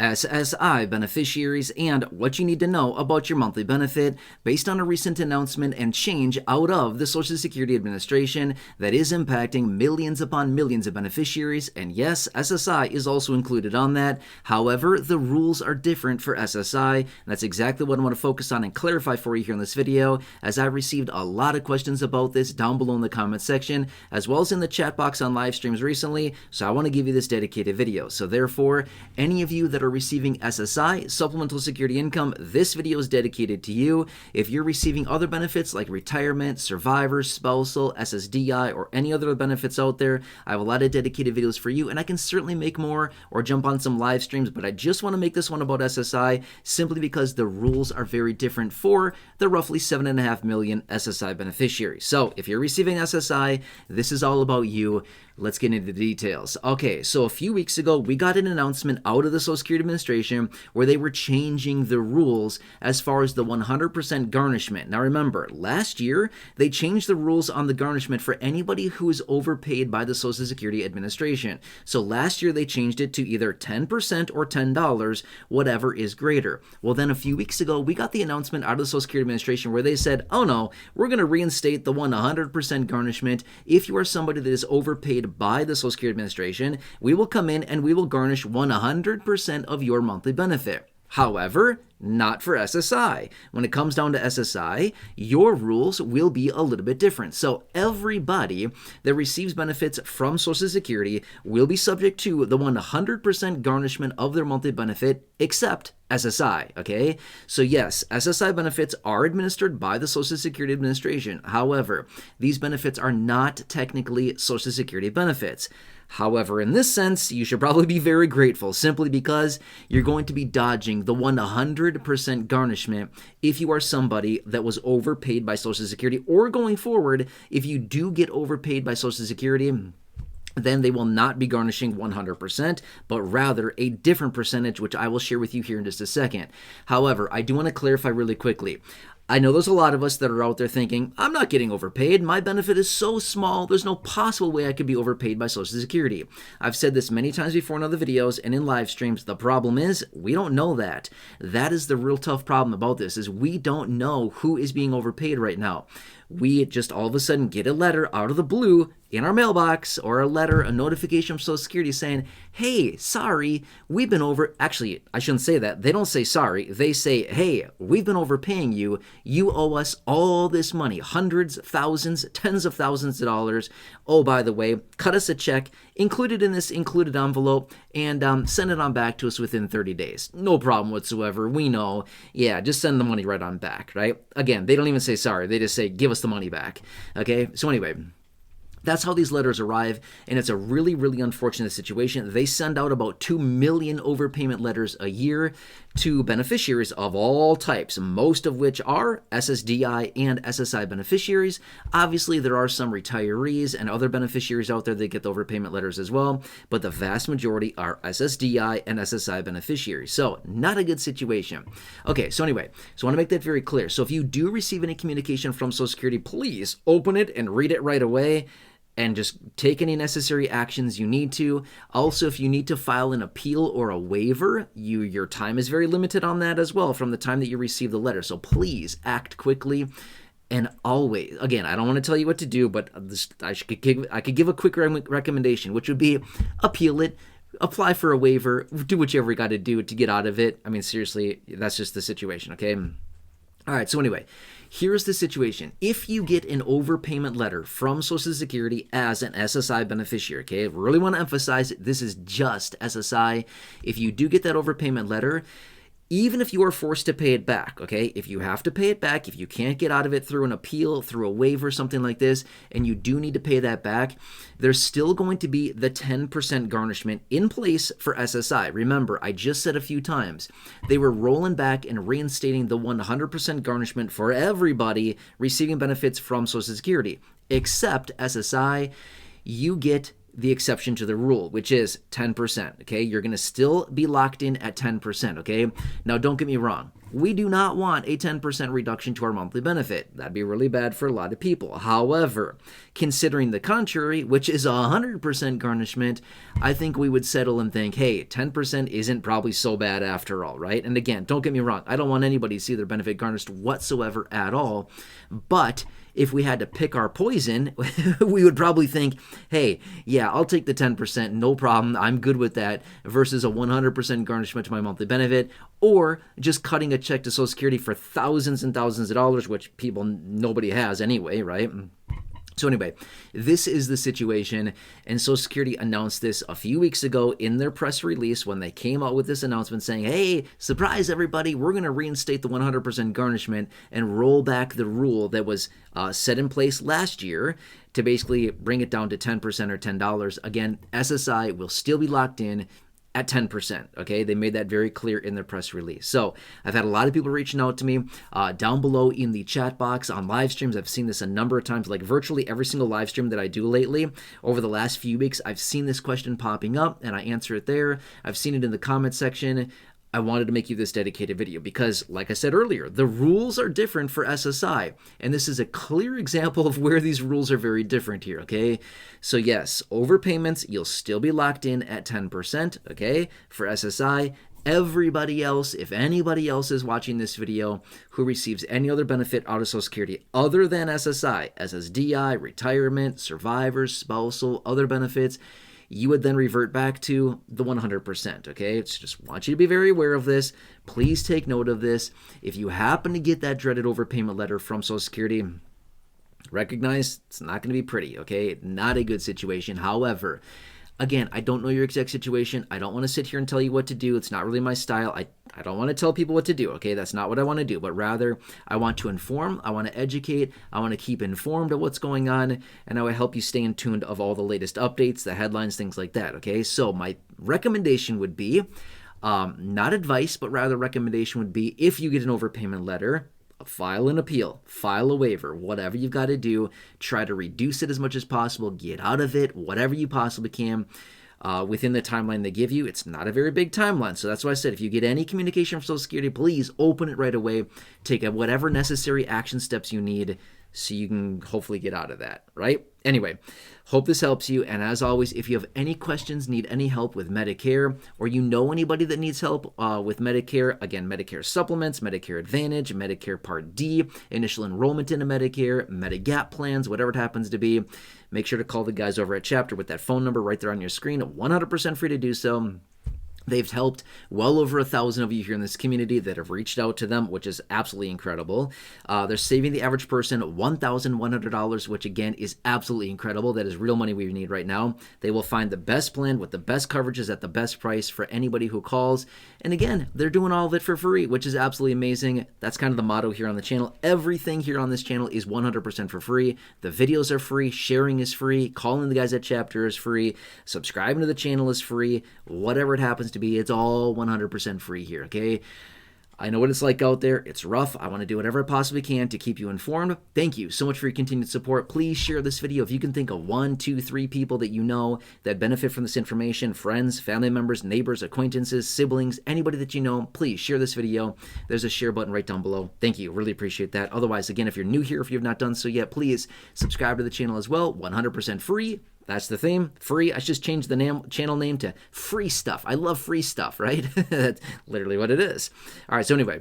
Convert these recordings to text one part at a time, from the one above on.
SSI beneficiaries, and what you need to know about your monthly benefit based on a recent announcement and change out of the Social Security Administration that is impacting millions upon millions of beneficiaries. And yes, SSI is also included on that. However, the rules are different for SSI, and that's exactly what I want to focus on and clarify for you here in this video, as I received a lot of questions about this down below in the comment section, as well as in the chat box on live streams recently, so I want to give you this dedicated video. So therefore, any of you that are receiving SSI, Supplemental Security Income, this video is dedicated to you. If you're receiving other benefits like retirement, survivor, spousal, SSDI, or any other benefits out there, I have a lot of dedicated videos for you, and I can certainly make more or jump on some live streams, but I just want to make this one about SSI simply because the rules are very different for the roughly 7.5 million SSI beneficiaries. So if you're receiving SSI, this is all about you. Let's get into the details. Okay, so a few weeks ago, we got an announcement out of the Social Security Administration where they were changing the rules as far as the 100% garnishment. Now remember, last year, they changed the rules on the garnishment for anybody who is overpaid by the Social Security Administration. So last year, they changed it to either 10% or $10, whatever is greater. Well, then a few weeks ago, we got the announcement out of the Social Security Administration where they said, oh no, we're going to reinstate the 100% garnishment. If you are somebody that is overpaid by the Social Security Administration, we will come in and we will garnish 100% of your monthly benefit. However, not for SSI. When it comes down to SSI, your rules will be a little bit different. So everybody that receives benefits from Social Security will be subject to the 100% garnishment of their monthly benefit except SSI, okay? So yes, SSI benefits are administered by the Social Security Administration. However, these benefits are not technically Social Security benefits. However, in this sense, you should probably be very grateful simply because you're going to be dodging the 100% garnishment if you are somebody that was overpaid by Social Security, or going forward, if you do get overpaid by Social Security, then they will not be garnishing 100%, but rather a different percentage, which I will share with you here in just a second. However, I do want to clarify really quickly. I know there's a lot of us that are out there thinking, I'm not getting overpaid. My benefit is so small. There's no possible way I could be overpaid by Social Security. I've said this many times before in other videos and in live streams. The problem is we don't know that. That is the real tough problem about this, is we don't know who is being overpaid right now. We just all of a sudden get a letter out of the blue in our mailbox, or a notification from Social Security saying, hey, sorry, we've been over. Actually, I shouldn't say that. They don't say sorry. They say, hey, we've been overpaying you. You owe us all this money, hundreds, thousands, tens of thousands of dollars. Oh, by the way, cut us a check, include it in this included envelope, and send it on back to us within 30 days. No problem whatsoever. We know. Yeah, just send the money right on back, right? Again, they don't even say sorry. They just say, give us the money back. Okay, so anyway, that's how these letters arrive, and it's a really, really unfortunate situation. They send out about 2 million overpayment letters a year to beneficiaries of all types, most of which are SSDI and SSI beneficiaries. Obviously, there are some retirees and other beneficiaries out there that get the overpayment letters as well, but the vast majority are SSDI and SSI beneficiaries. So, not a good situation. Okay, so anyway, so I want to make that very clear. So if you do receive any communication from Social Security, please open it and read it right away, and just take any necessary actions you need to. Also, if you need to file an appeal or a waiver, your time is very limited on that as well from the time that you receive the letter. So please act quickly. And always, again, I don't want to tell you what to do, but I could give a quick recommendation, which would be appeal it, apply for a waiver, do whatever you got to do to get out of it. I mean, seriously, that's just the situation, okay? All right, so anyway, here's the situation. If you get an overpayment letter from Social Security as an SSI beneficiary, okay, I really want to emphasize this is just SSI. If you do get that overpayment letter, even if you are forced to pay it back, okay, if you have to pay it back, if you can't get out of it through an appeal, through a waiver, something like this, and you do need to pay that back, there's still going to be the 10% garnishment in place for SSI. Remember, I just said a few times, they were rolling back and reinstating the 100% garnishment for everybody receiving benefits from Social Security, except SSI. You get the exception to the rule, which is 10%, okay? You're going to still be locked in at 10%, okay? Now, don't get me wrong. We do not want a 10% reduction to our monthly benefit. That'd be really bad for a lot of people. However, considering the contrary, which is 100% garnishment, I think we would settle and think, hey, 10% isn't probably so bad after all, right? And again, don't get me wrong, I don't want anybody to see their benefit garnished whatsoever at all, but if we had to pick our poison, we would probably think, hey, yeah, I'll take the 10%, no problem, I'm good with that, versus a 100% garnishment to my monthly benefit, or just cutting a check to Social Security for thousands and thousands of dollars, which nobody has anyway, right? So anyway, this is the situation, and Social Security announced this a few weeks ago in their press release when they came out with this announcement saying, hey, surprise everybody, we're going to reinstate the 100% garnishment and roll back the rule that was set in place last year to basically bring it down to 10% or $10. Again, SSI will still be locked in at 10%, okay? They made that very clear in their press release. So I've had a lot of people reaching out to me down below in the chat box on live streams. I've seen this a number of times, like virtually every single live stream that I do lately. Over the last few weeks, I've seen this question popping up, and I answer it there. I've seen it in the comment section. I wanted to make you this dedicated video because, like I said earlier, the rules are different for SSI, and this is a clear example of where these rules are very different here, okay? So yes, overpayments, you'll still be locked in at 10%, okay, for SSI. Everybody else, if anybody else is watching this video who receives any other benefit out of Social Security other than SSI, SSDI, retirement, survivors, spousal, other benefits, you would then revert back to the 100%, okay? It's just want you to be very aware of this. Please take note of this. If you happen to get that dreaded overpayment letter from Social Security, recognize it's not going to be pretty, okay? Not a good situation. However, again, I don't know your exact situation. I don't want to sit here and tell you what to do. It's not really my style. I don't want to tell people what to do, okay? That's not what I want to do, but rather I want to inform, I want to educate, I want to keep informed of what's going on, and I will help you stay in tune of all the latest updates, the headlines, things like that, okay? So my recommendation would be, not advice, but rather recommendation would be if you get an overpayment letter, file an appeal, file a waiver, whatever you've got to do, try to reduce it as much as possible, get out of it, whatever you possibly can. Within the timeline they give you. It's not a very big timeline. So that's why I said if you get any communication from Social Security, please open it right away. Take whatever necessary action steps you need so you can hopefully get out of that, right? Anyway, hope this helps you. And as always, if you have any questions, need any help with Medicare, or you know anybody that needs help with Medicare, again, Medicare Supplements, Medicare Advantage, Medicare Part D, initial enrollment into Medicare, Medigap Plans, whatever it happens to be, make sure to call the guys over at Chapter with that phone number right there on your screen. 100% free to do so. They've helped well over 1,000 of you here in this community that have reached out to them, which is absolutely incredible. They're saving the average person $1,100, which again is absolutely incredible. That is real money we need right now. They will find the best plan with the best coverages at the best price for anybody who calls. And again, they're doing all of it for free, which is absolutely amazing. That's kind of the motto here on the channel. Everything here on this channel is 100% for free. The videos are free. Sharing is free. Calling the guys at Chapter is free. Subscribing to the channel is free. Whatever it happens to be, it's all 100% free here, okay? I know what it's like out there. It's rough. I want to do whatever I possibly can to keep you informed. Thank you so much for your continued support. Please share this video if you can think of 1, 2, 3 people that you know that benefit from this information, friends, family members, neighbors, acquaintances, siblings, anybody that you know. Please share this video. There's a share button right down below. Thank you. Really appreciate that. Otherwise, again, if you're new here, if you have not done so yet, please subscribe to the channel as well. 100% free. That's the theme, free. I just changed the channel name to Free Stuff. I love free stuff, right? That's literally what it is. All right, so anyway,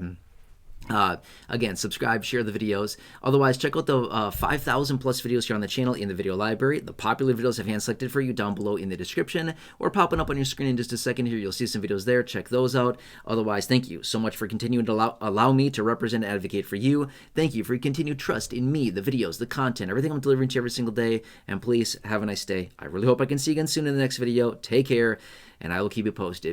again, subscribe, share the videos. Otherwise, check out the 5,000 plus videos here on the channel in the video library. The popular videos I've hand selected for you down below in the description or popping up on your screen in just a second here. You'll see some videos there. Check those out. Otherwise, thank you so much for continuing to allow me to represent and advocate for you. Thank you for your continued trust in me, the videos, the content, everything I'm delivering to you every single day. And please have a nice day. I really hope I can see you again soon in the next video. Take care, and I will keep you posted.